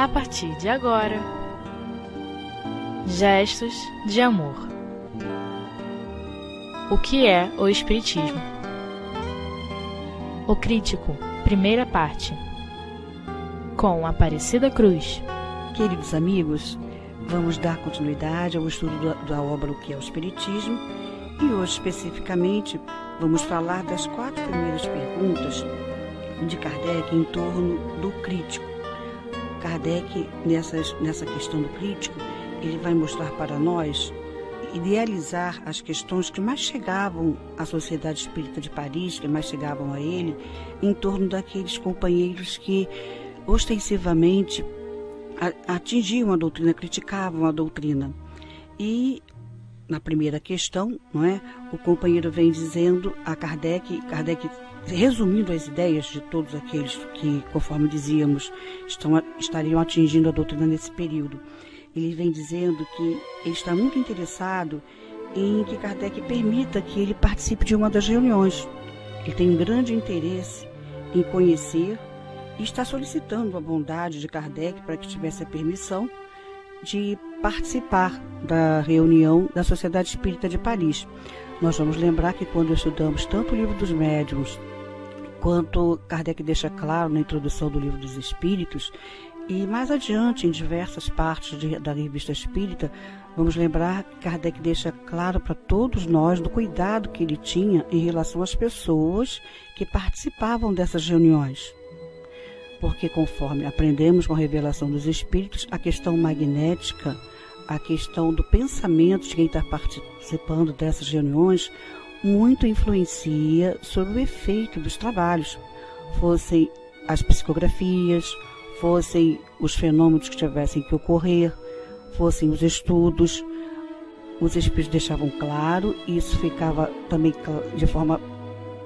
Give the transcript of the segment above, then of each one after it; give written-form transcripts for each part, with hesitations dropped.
a partir de agora. Gestos de amor. O que é o Espiritismo? O Crítico, primeira parte. Com Aparecida Cruz. Queridos amigos, vamos dar continuidade ao estudo da obra O que é o Espiritismo e hoje especificamente vamos falar das 4 primeiras perguntas de Kardec em torno do crítico. Kardec, nessa questão do crítico, ele vai mostrar para nós, idealizar as questões que mais chegavam à Sociedade Espírita de Paris, que mais chegavam a ele, em torno daqueles companheiros que ostensivamente atingiam a doutrina, criticavam a doutrina. E na primeira questão, não é? O companheiro vem dizendo a Kardec resumindo as ideias de todos aqueles que, conforme dizíamos, estariam atingindo a doutrina nesse período. Ele vem dizendo que ele está muito interessado em que Kardec permita que ele participe de uma das reuniões. Ele tem um grande interesse em conhecer e está solicitando a bondade de Kardec para que tivesse a permissão de participar da reunião da Sociedade Espírita de Paris. Nós vamos lembrar que quando estudamos tanto o Livro dos Médiuns, quanto Kardec deixa claro na introdução do Livro dos Espíritos, e mais adiante em diversas partes da Revista Espírita, vamos lembrar que Kardec deixa claro para todos nós do cuidado que ele tinha em relação às pessoas que participavam dessas reuniões. Porque conforme aprendemos com a revelação dos Espíritos, a questão magnética, a questão do pensamento de quem está participando dessas reuniões, muito influencia sobre o efeito dos trabalhos, fossem as psicografias, fossem os fenômenos que tivessem que ocorrer, fossem os estudos. Os Espíritos deixavam claro, e isso ficava também de forma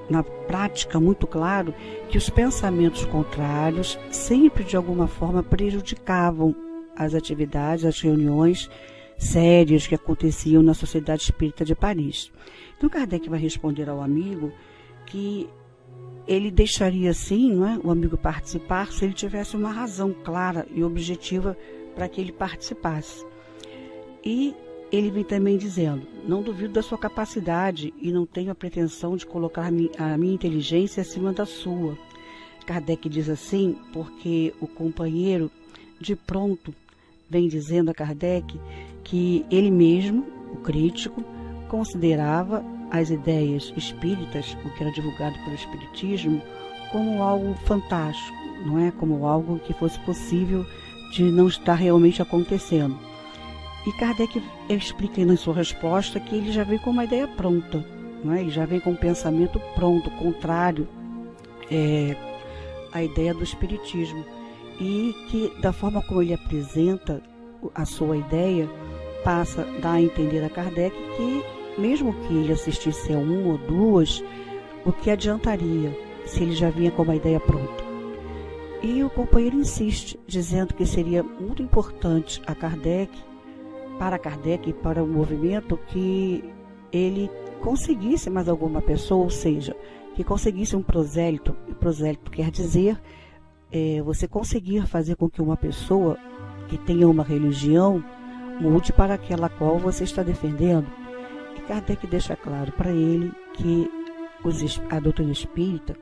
na prática muito claro, que os pensamentos contrários sempre de alguma forma prejudicavam as atividades, as reuniões sérias que aconteciam na Sociedade Espírita de Paris. Então Kardec vai responder ao amigo que ele deixaria sim, não é, o amigo participar se ele tivesse uma razão clara e objetiva para que ele participasse. E ele vem também dizendo: não duvido da sua capacidade e não tenho a pretensão de colocar a minha inteligência acima da sua. Kardec diz assim porque o companheiro de pronto vem dizendo a Kardec que ele mesmo, o crítico, considerava as ideias espíritas, o que era divulgado pelo Espiritismo, como algo fantástico, não é? Como algo que fosse possível de não estar realmente acontecendo. E Kardec explica na sua resposta que ele já vem com uma ideia pronta, não é? Ele já vem com um pensamento pronto, contrário à ideia do Espiritismo. E que, da forma como ele apresenta a sua ideia, passa a dar a entender a Kardec que, mesmo que ele assistisse a 1 ou 2, o que adiantaria se ele já vinha com uma ideia pronta? E o companheiro insiste, dizendo que seria muito importante para Kardec e para o movimento, que ele conseguisse mais alguma pessoa, ou seja, que conseguisse um prosélito. E prosélito quer dizer você conseguir fazer com que uma pessoa que tenha uma religião mude para aquela qual você está defendendo. E Kardec deixa claro para ele que a doutrina espírita,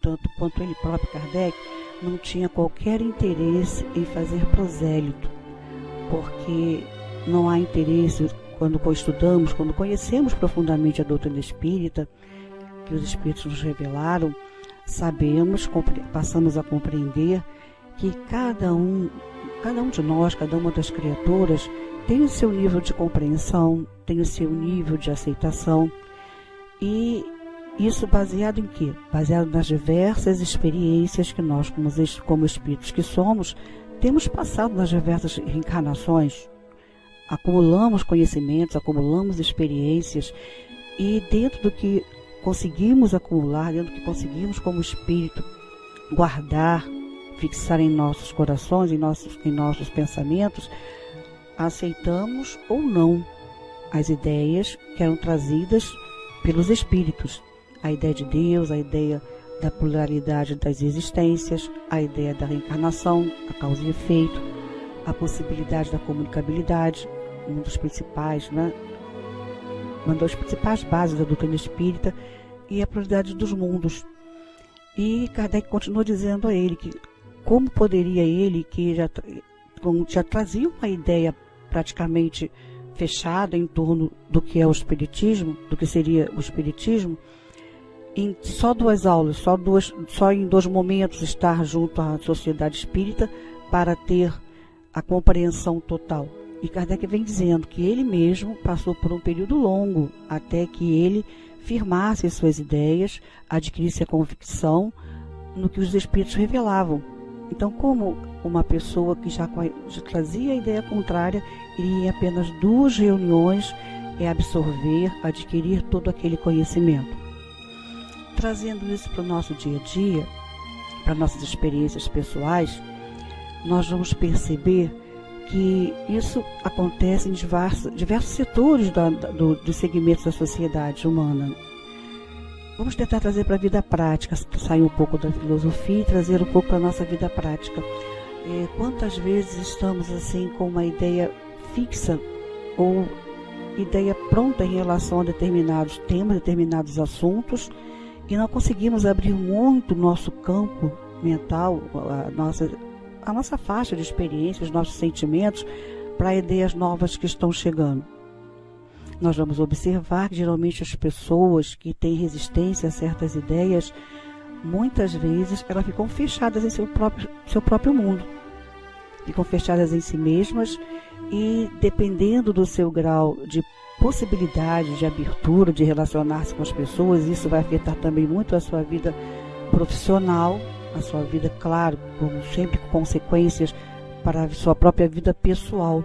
tanto quanto ele próprio, Kardec, não tinha qualquer interesse em fazer prosélito, porque não há interesse quando estudamos, quando conhecemos profundamente a doutrina espírita, que os Espíritos nos revelaram, sabemos, passamos a compreender que cada um de nós, cada uma das criaturas, tem o seu nível de compreensão, tem o seu nível de aceitação. E isso baseado em quê? Baseado nas diversas experiências que nós, como espíritos que somos, temos passado nas diversas reencarnações. Acumulamos conhecimentos, acumulamos experiências, e dentro do que conseguimos acumular, dentro do que conseguimos como espírito guardar, fixar em nossos corações, em nossos pensamentos, aceitamos ou não as ideias que eram trazidas pelos espíritos. A ideia de Deus, a ideia da pluralidade das existências, a ideia da reencarnação, a causa e efeito, a possibilidade da comunicabilidade, uma das principais, uma das principais bases da doutrina espírita, e a pluralidade dos mundos. E Kardec continua dizendo a ele que como poderia ele, que já trazia uma ideia praticamente fechada em torno do que é o espiritismo, do que seria o espiritismo, em só 2 aulas, só em 2 momentos estar junto à sociedade espírita para ter a compreensão total. E Kardec vem dizendo que ele mesmo passou por um período longo até que ele firmasse suas ideias, adquirisse a convicção no que os espíritos revelavam. Então, como uma pessoa que já trazia a ideia contrária, iria em apenas 2 reuniões absorver, adquirir todo aquele conhecimento. Trazendo isso para o nosso dia a dia, para nossas experiências pessoais, nós vamos perceber que isso acontece em diversos setores dos segmentos da sociedade humana. Vamos tentar trazer para a vida prática, sair um pouco da filosofia e trazer um pouco para a nossa vida prática. Quantas vezes estamos assim com uma ideia fixa ou ideia pronta em relação a determinados temas, determinados assuntos, e não conseguimos abrir muito o nosso campo mental, a nossa faixa de experiências, os nossos sentimentos, para ideias novas que estão chegando. Nós vamos observar que geralmente as pessoas que têm resistência a certas ideias, muitas vezes elas ficam fechadas em seu próprio mundo. Ficam fechadas em si mesmas e, dependendo do seu grau de possibilidade, de abertura, de relacionar-se com as pessoas, isso vai afetar também muito a sua vida profissional, a sua vida, claro, como sempre com consequências para a sua própria vida pessoal.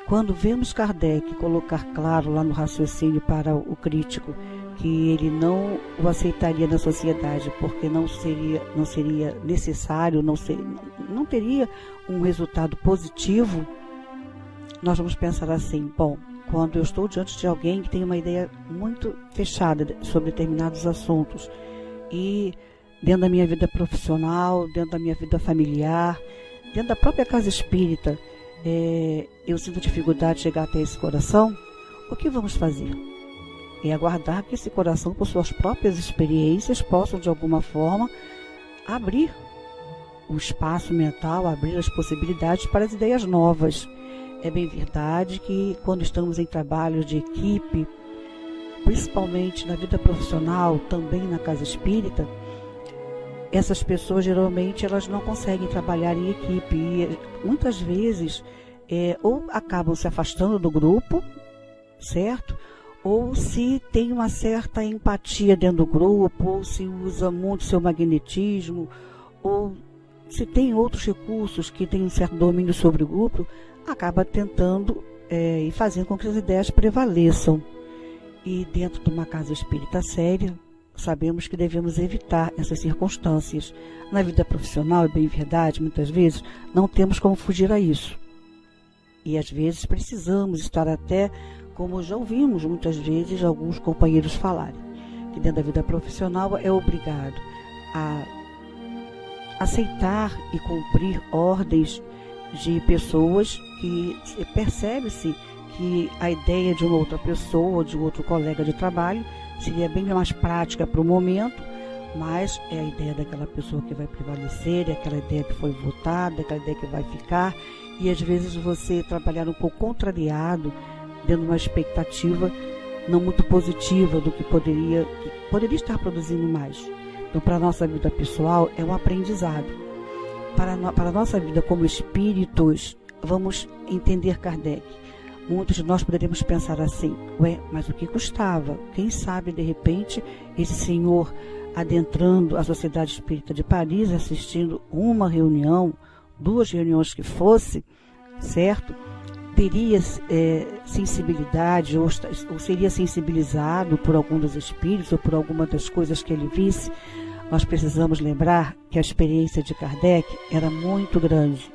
Quando vemos Kardec colocar claro lá no raciocínio para o crítico que ele não o aceitaria na sociedade porque não seria necessário, não teria um resultado positivo, nós vamos pensar assim: bom, quando eu estou diante de alguém que tem uma ideia muito fechada sobre determinados assuntos e dentro da minha vida profissional, dentro da minha vida familiar, dentro da própria casa espírita, eu sinto dificuldade de chegar até esse coração, o que vamos fazer? É aguardar que esse coração, por suas próprias experiências, possam de alguma forma abrir o espaço mental, abrir as possibilidades para as ideias novas. É bem verdade que quando estamos em trabalhos de equipe, principalmente na vida profissional, também na casa espírita, essas pessoas geralmente elas não conseguem trabalhar em equipe e muitas vezes ou acabam se afastando do grupo, certo? Ou se tem uma certa empatia dentro do grupo, ou se usa muito seu magnetismo, ou se tem outros recursos que têm um certo domínio sobre o grupo, acaba tentando e fazendo com que as ideias prevaleçam. E dentro de uma casa espírita séria, sabemos que devemos evitar essas circunstâncias. Na vida profissional, é bem verdade, muitas vezes não temos como fugir a isso. E às vezes precisamos estar até, como já ouvimos muitas vezes alguns companheiros falarem, que dentro da vida profissional é obrigado a aceitar e cumprir ordens de pessoas que percebe-se que a ideia de uma outra pessoa, de um outro colega de trabalho, seria bem mais prática para o momento, mas é a ideia daquela pessoa que vai prevalecer, é aquela ideia que foi votada, é aquela ideia que vai ficar, e às vezes você trabalhar um pouco contrariado, dando uma expectativa não muito positiva do que poderia estar produzindo mais. Então, para a nossa vida pessoal, é um aprendizado. Para a nossa vida como espíritos, vamos entender Kardec. Muitos de nós poderíamos pensar assim: mas o que custava? Quem sabe, de repente, esse senhor adentrando a Sociedade Espírita de Paris, assistindo uma reunião, 2 reuniões que fosse, certo? Teria sensibilidade ou seria sensibilizado por algum dos espíritos ou por alguma das coisas que ele visse. Nós precisamos lembrar que a experiência de Kardec era muito grande.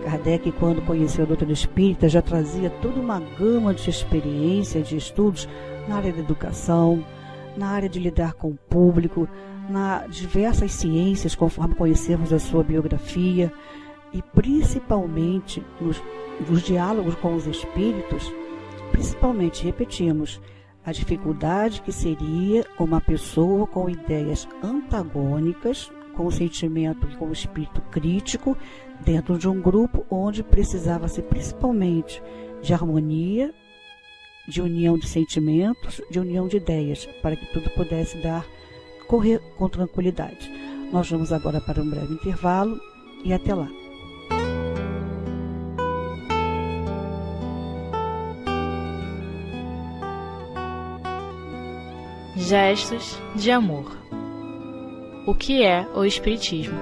Kardec, quando conheceu a doutrina espírita, já trazia toda uma gama de experiência, de estudos na área da educação, na área de lidar com o público, nas diversas ciências, conforme conhecemos a sua biografia, e principalmente nos diálogos com os espíritos, principalmente, repetimos, a dificuldade que seria uma pessoa com ideias antagônicas, com o sentimento e com o espírito crítico, dentro de um grupo onde precisava-se principalmente de harmonia, de união de sentimentos, de união de ideias, para que tudo pudesse correr com tranquilidade. Nós vamos agora para um breve intervalo e até lá. Gestos de amor. O que é o Espiritismo?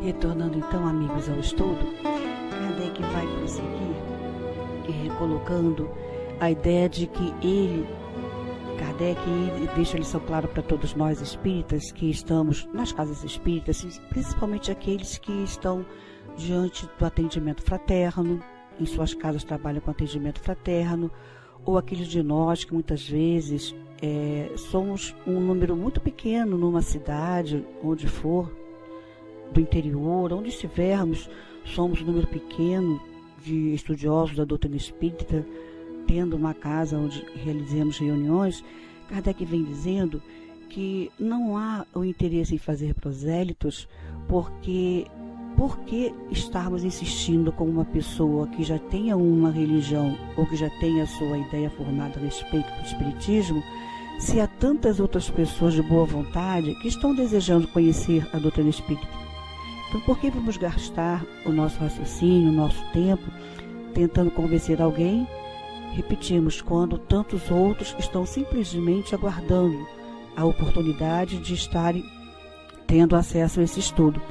Retornando então, amigos, ao estudo, Kardec vai prosseguir colocando a ideia de que Kardec deixa a lição clara para todos nós espíritas que estamos nas casas espíritas, principalmente aqueles que estão diante do atendimento fraterno, em suas casas trabalham com atendimento fraterno, ou aqueles de nós que muitas vezes somos um número muito pequeno numa cidade, onde for, do interior, onde estivermos, somos um número pequeno de estudiosos da doutrina espírita, tendo uma casa onde realizemos reuniões. Kardec vem dizendo que não há o interesse em fazer prosélitos, porque por que estarmos insistindo com uma pessoa que já tenha uma religião ou que já tenha a sua ideia formada a respeito do espiritismo, se há tantas outras pessoas de boa vontade que estão desejando conhecer a doutrina espírita? Então, por que vamos gastar o nosso raciocínio, o nosso tempo, tentando convencer alguém? Repetimos, quando tantos outros estão simplesmente aguardando a oportunidade de estarem tendo acesso a esse estudo.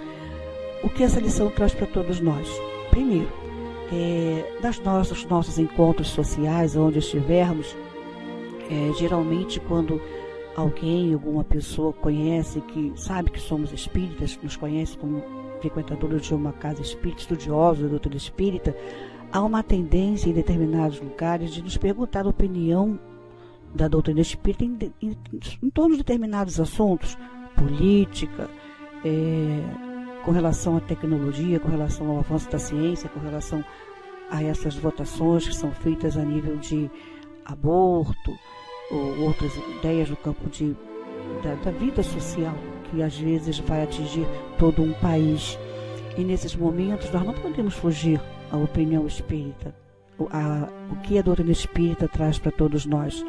O que essa lição traz para todos nós? Primeiro, dos nossos encontros sociais, onde estivermos, geralmente quando alguma pessoa conhece, que sabe que somos espíritas, nos conhece como frequentadores de uma casa espírita, estudiosos da doutrina espírita, há uma tendência em determinados lugares de nos perguntar a opinião da doutrina espírita em torno de determinados assuntos, política, com relação à tecnologia, com relação ao avanço da ciência, com relação a essas votações que são feitas a nível de aborto, ou outras ideias no campo da vida social, que às vezes vai atingir todo um país. E nesses momentos nós não podemos fugir à opinião espírita, o que a doutrina espírita traz para todos nós.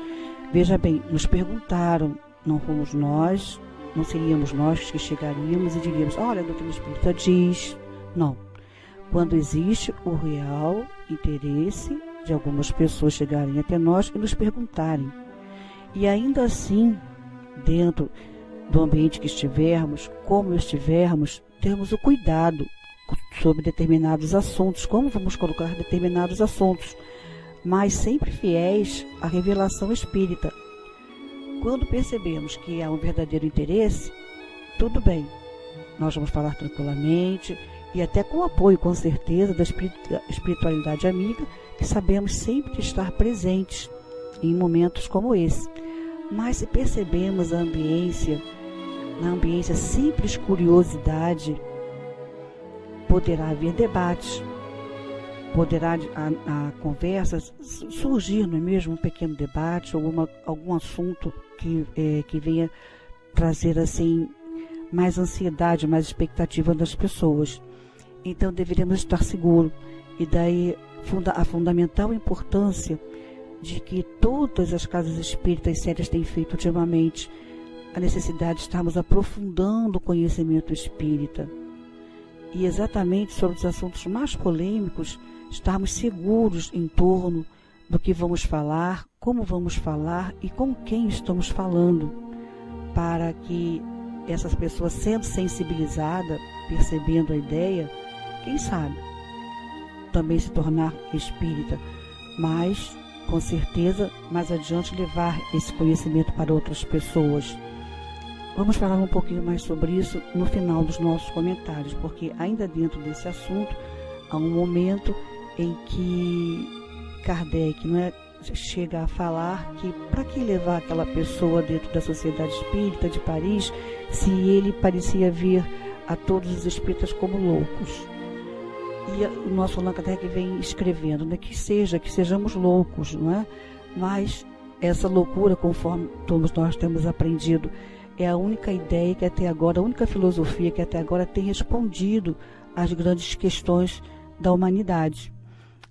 Veja bem, nos perguntaram, não fomos nós, não seríamos nós que chegaríamos e diríamos: olha, a doutrina espírita diz. Não. Quando existe o real interesse de algumas pessoas chegarem até nós e nos perguntarem. E ainda assim, dentro do ambiente que estivermos, como estivermos, termos o cuidado sobre determinados assuntos, como vamos colocar determinados assuntos, mas sempre fiéis à revelação espírita. Quando percebemos que há um verdadeiro interesse, tudo bem, nós vamos falar tranquilamente e até com apoio, com certeza, da espiritualidade amiga, que sabemos sempre estar presentes em momentos como esse. Mas se percebemos na ambiência simples curiosidade, poderá haver debates, poderá a conversa surgir, não é mesmo, um pequeno debate, algum assunto que venha trazer assim mais ansiedade, mais expectativa das pessoas. Então deveríamos estar seguros, e daí a fundamental importância de que todas as casas espíritas sérias têm feito ultimamente, a necessidade de estarmos aprofundando o conhecimento espírita. E exatamente sobre os assuntos mais polêmicos, estarmos seguros em torno do que vamos falar, como vamos falar e com quem estamos falando, para que essas pessoas, sendo sensibilizadas, percebendo a ideia, quem sabe, também se tornar espírita, mas com certeza mais adiante levar esse conhecimento para outras pessoas. Vamos falar um pouquinho mais sobre isso no final dos nossos comentários, porque ainda dentro desse assunto há um momento em que Kardec chega a falar que para que levar aquela pessoa dentro da Sociedade Espírita de Paris se ele parecia ver a todos os espíritas como loucos. E o nosso Allan Kardec vem escrevendo, né, que sejamos loucos, não é? Mas essa loucura, conforme todos nós temos aprendido, é a única ideia que até agora, a única filosofia que até agora tem respondido às grandes questões da humanidade.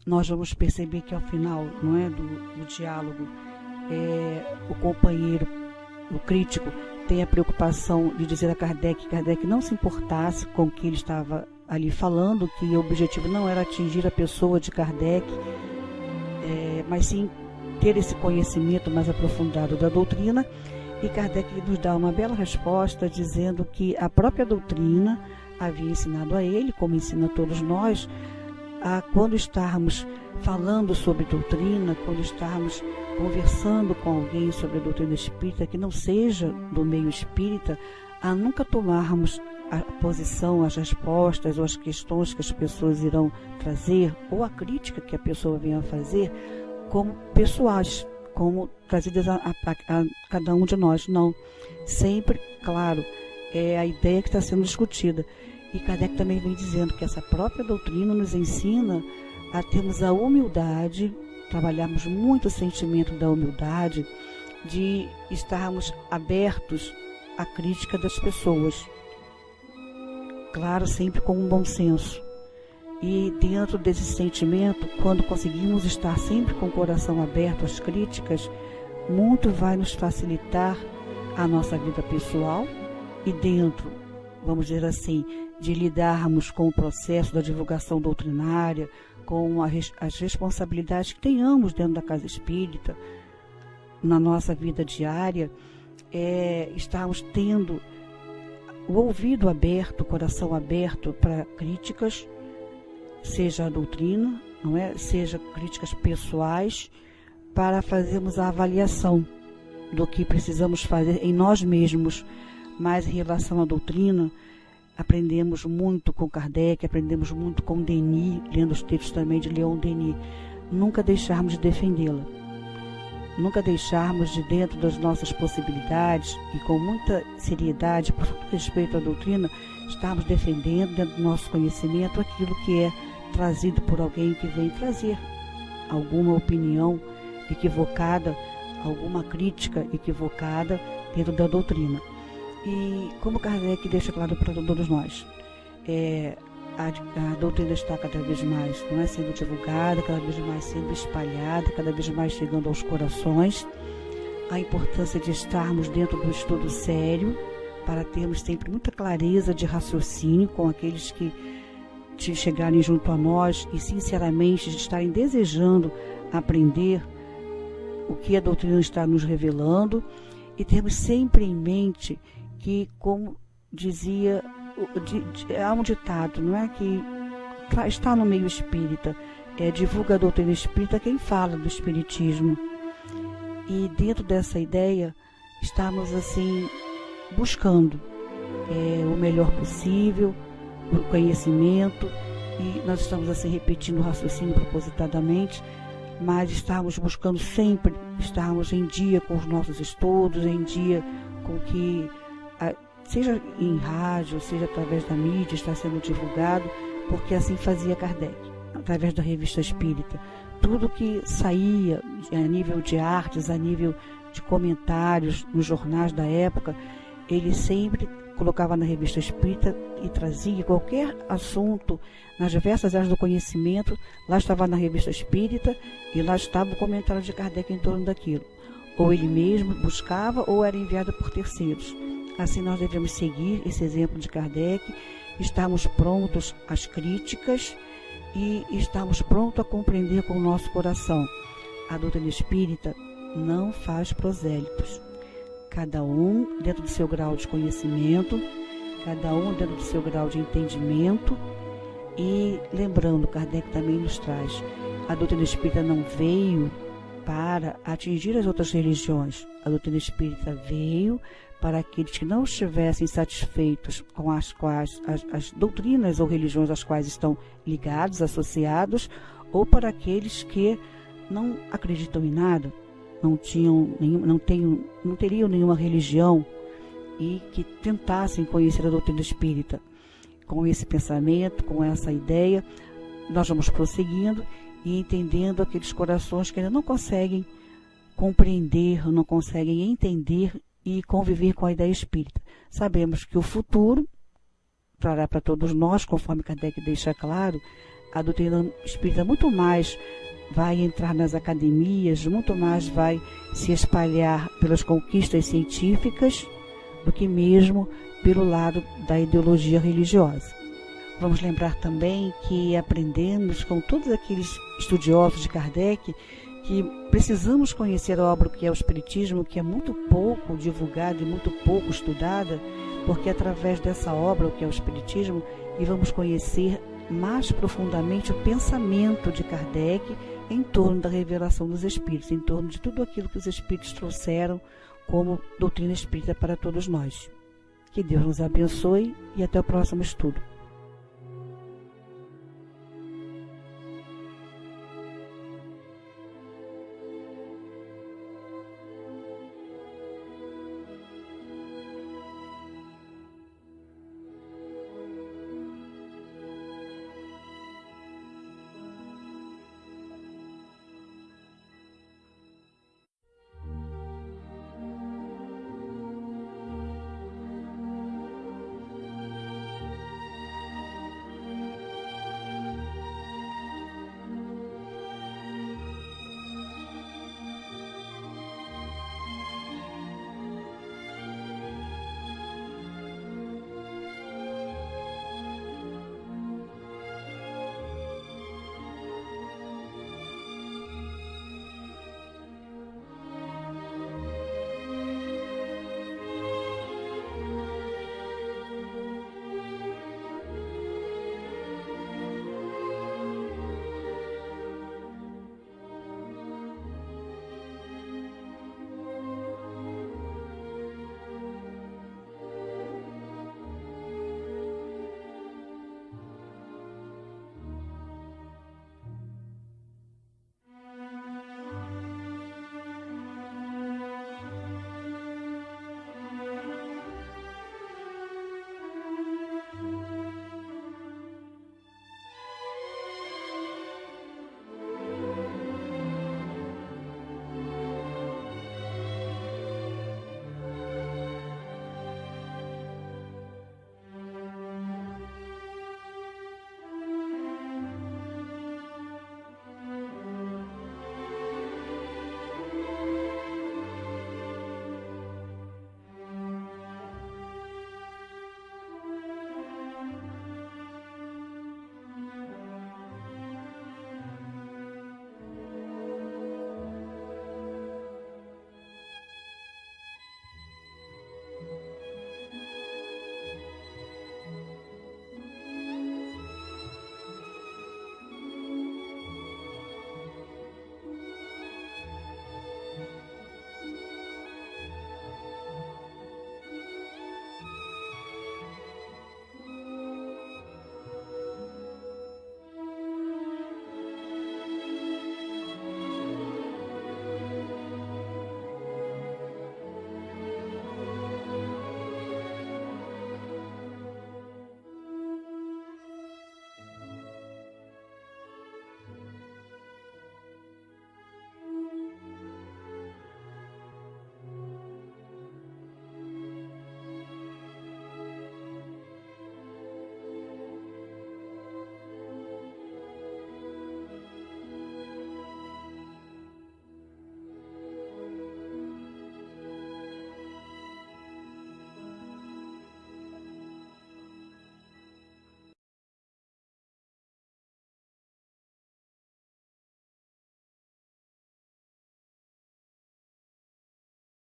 Nós vamos perceber que ao final, não é, do diálogo, o companheiro, o crítico, tem a preocupação de dizer a Kardec que Kardec não se importasse com o que ele estava ali falando, que o objetivo não era atingir a pessoa de Kardec, mas sim ter esse conhecimento mais aprofundado da doutrina. E Kardec nos dá uma bela resposta dizendo que a própria doutrina havia ensinado a ele, como ensina a todos nós, quando estarmos falando sobre doutrina, quando estarmos conversando com alguém sobre a doutrina espírita que não seja do meio espírita, a nunca tomarmos a posição, as respostas ou as questões que as pessoas irão trazer, ou a crítica que a pessoa venha a fazer, como pessoais, como trazidas a cada um de nós. Não. Sempre, claro, é a ideia que está sendo discutida. E Kardec também vem dizendo que essa própria doutrina nos ensina a termos a humildade, trabalharmos muito o sentimento da humildade, de estarmos abertos à crítica das pessoas. Claro, sempre com um bom senso. E dentro desse sentimento, quando conseguimos estar sempre com o coração aberto às críticas, muito vai nos facilitar a nossa vida pessoal e dentro, vamos dizer assim, de lidarmos com o processo da divulgação doutrinária, com as responsabilidades que tenhamos dentro da casa espírita, na nossa vida diária, estarmos tendo o ouvido aberto, o coração aberto para críticas, seja a doutrina, não é? Seja críticas pessoais, para fazermos a avaliação do que precisamos fazer em nós mesmos. Mas em relação à doutrina, aprendemos muito com Kardec, aprendemos muito com Denis, lendo os textos também de Leon Denis. Nunca deixarmos de defendê-la. Nunca deixarmos de dentro das nossas possibilidades e com muita seriedade, por respeito à doutrina, estarmos defendendo dentro do nosso conhecimento aquilo que é trazido por alguém que vem trazer alguma opinião equivocada, alguma crítica equivocada dentro da doutrina. E como Kardec deixa claro para todos nós, a doutrina está cada vez mais, não é, sendo divulgada, cada vez mais sendo espalhada, cada vez mais chegando aos corações. A importância de estarmos dentro do estudo sério, para termos sempre muita clareza de raciocínio com aqueles que chegarem junto a nós e sinceramente estarem desejando aprender o que a doutrina está nos revelando, e termos sempre em mente que, como dizia, há um ditado, não é, que está no meio espírita, divulga a doutrina espírita quem fala do espiritismo. E dentro dessa ideia estamos assim buscando o melhor possível, o conhecimento, e nós estamos assim repetindo o raciocínio propositadamente, mas estamos buscando sempre estarmos em dia com os nossos estudos, em dia com o que, seja em rádio, seja através da mídia, está sendo divulgado, porque assim fazia Kardec, através da Revista Espírita. Tudo que saía a nível de artes, a nível de comentários nos jornais da época, ele sempre colocava na Revista Espírita e trazia qualquer assunto nas diversas áreas do conhecimento. Lá estava na Revista Espírita e lá estava o comentário de Kardec em torno daquilo. Ou ele mesmo buscava ou era enviado por terceiros. Assim nós devemos seguir esse exemplo de Kardec, estarmos prontos às críticas e estarmos prontos a compreender com o nosso coração. A doutrina espírita não faz prosélitos. Cada um dentro do seu grau de conhecimento, cada um dentro do seu grau de entendimento. E lembrando, Kardec também nos traz, a doutrina espírita não veio para atingir as outras religiões. A doutrina espírita veio para aqueles que não estivessem satisfeitos com as doutrinas ou religiões às quais estão ligados, associados, ou para aqueles que não acreditam em nada, não teriam nenhuma religião e que tentassem conhecer a doutrina espírita. Com esse pensamento, com essa ideia, nós vamos prosseguindo e entendendo aqueles corações que ainda não conseguem compreender, não conseguem entender e conviver com a ideia espírita. Sabemos que o futuro trará para todos nós, conforme Kardec deixa claro, a doutrina espírita muito mais vai entrar nas academias, muito mais vai se espalhar pelas conquistas científicas do que mesmo pelo lado da ideologia religiosa. Vamos lembrar também que aprendemos com todos aqueles estudiosos de Kardec que precisamos conhecer a obra que é o Espiritismo, que é muito pouco divulgada e muito pouco estudada, porque através dessa obra, o que é o Espiritismo, e vamos conhecer mais profundamente o pensamento de Kardec em torno da revelação dos Espíritos, em torno de tudo aquilo que os Espíritos trouxeram como doutrina espírita para todos nós. Que Deus nos abençoe e até o próximo estudo.